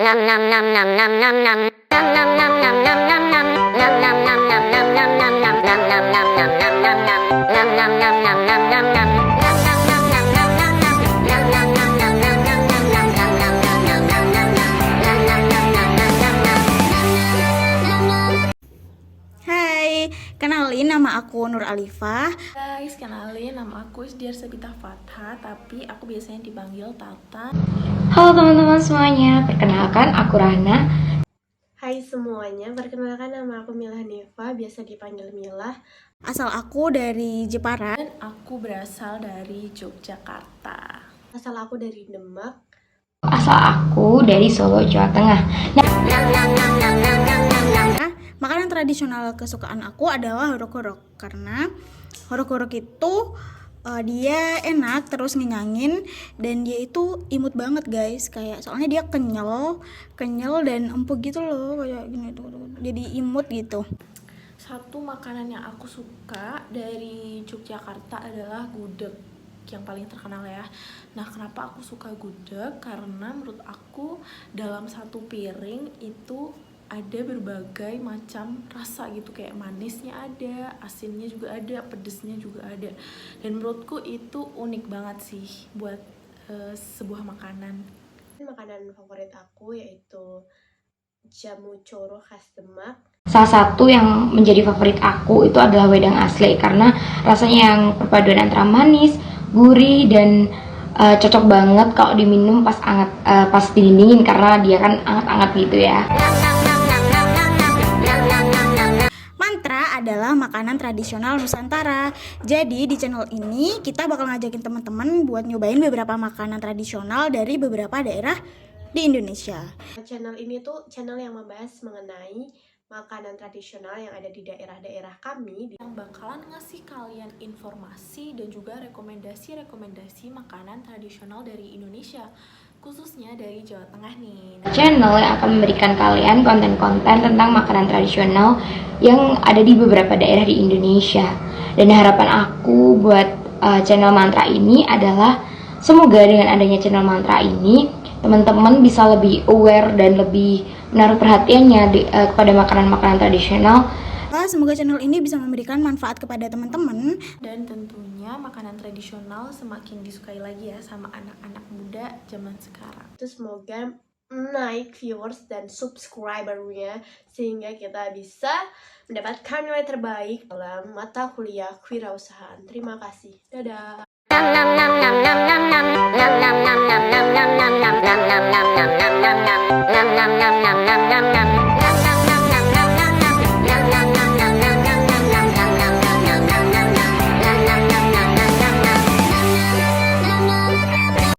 Hai, kenalin nama aku Nur Alifah. Guys, kenalin nama aku Isdiar Sabita Fatha, tapi aku biasanya dipanggil Tata. Halo teman-teman semuanya, perkenalkan aku Rahna. Hai semuanya, perkenalkan nama aku Milah Neva, biasa dipanggil Milah. Asal aku dari Jepara. Dan aku berasal dari Yogyakarta. Asal aku dari Demak. Asal aku dari Solo, Jawa Tengah. Makanan tradisional kesukaan aku adalah horok-horok, karena horok-horok itu dia enak, terus ngenyangin, dan dia itu imut banget guys. Kayak soalnya dia kenyal dan empuk gitu loh, kayak gini tuh, jadi imut gitu. Satu makanan yang aku suka dari Yogyakarta adalah gudeg, yang paling terkenal ya. Nah, kenapa aku suka gudeg? Karena menurut aku dalam satu piring itu ada berbagai macam rasa gitu, kayak manisnya ada, asinnya juga ada, pedesnya juga ada. Dan menurutku itu unik banget sih buat sebuah makanan. Makanan favorit aku yaitu jamu coro khas Demak. Salah satu yang menjadi favorit aku itu adalah wedang asli, karena rasanya yang perpaduan antara manis, gurih, dan cocok banget kalau diminum pas anget, pas dingin karena dia kan anget-anget gitu ya. Mantra adalah makanan tradisional Nusantara. Jadi di channel ini kita bakal ngajakin teman-teman buat nyobain beberapa makanan tradisional dari beberapa daerah di Indonesia. Channel ini tuh channel yang membahas mengenai makanan tradisional yang ada di daerah-daerah kami, yang bakalan ngasih kalian informasi dan juga rekomendasi makanan tradisional dari Indonesia, khususnya dari Jawa Tengah nih. Channel yang akan memberikan kalian konten-konten tentang makanan tradisional yang ada di beberapa daerah di Indonesia. Dan harapan aku buat channel Mantra ini adalah semoga dengan adanya channel Mantra ini teman-teman bisa lebih aware dan lebih menaruh perhatiannya kepada makanan-makanan tradisional. Semoga channel ini bisa memberikan manfaat kepada teman-teman. Dan tentunya makanan tradisional semakin disukai lagi ya sama anak-anak muda zaman sekarang. itu semoga naik viewers dan subscribernya sehingga kita bisa mendapatkan nilai terbaik dalam mata kuliah kewirausahaan. Terima kasih. Dadah. Nam nam nam nam nam nam nam nam nam nam nam nam nam nam nam nam nam nam nam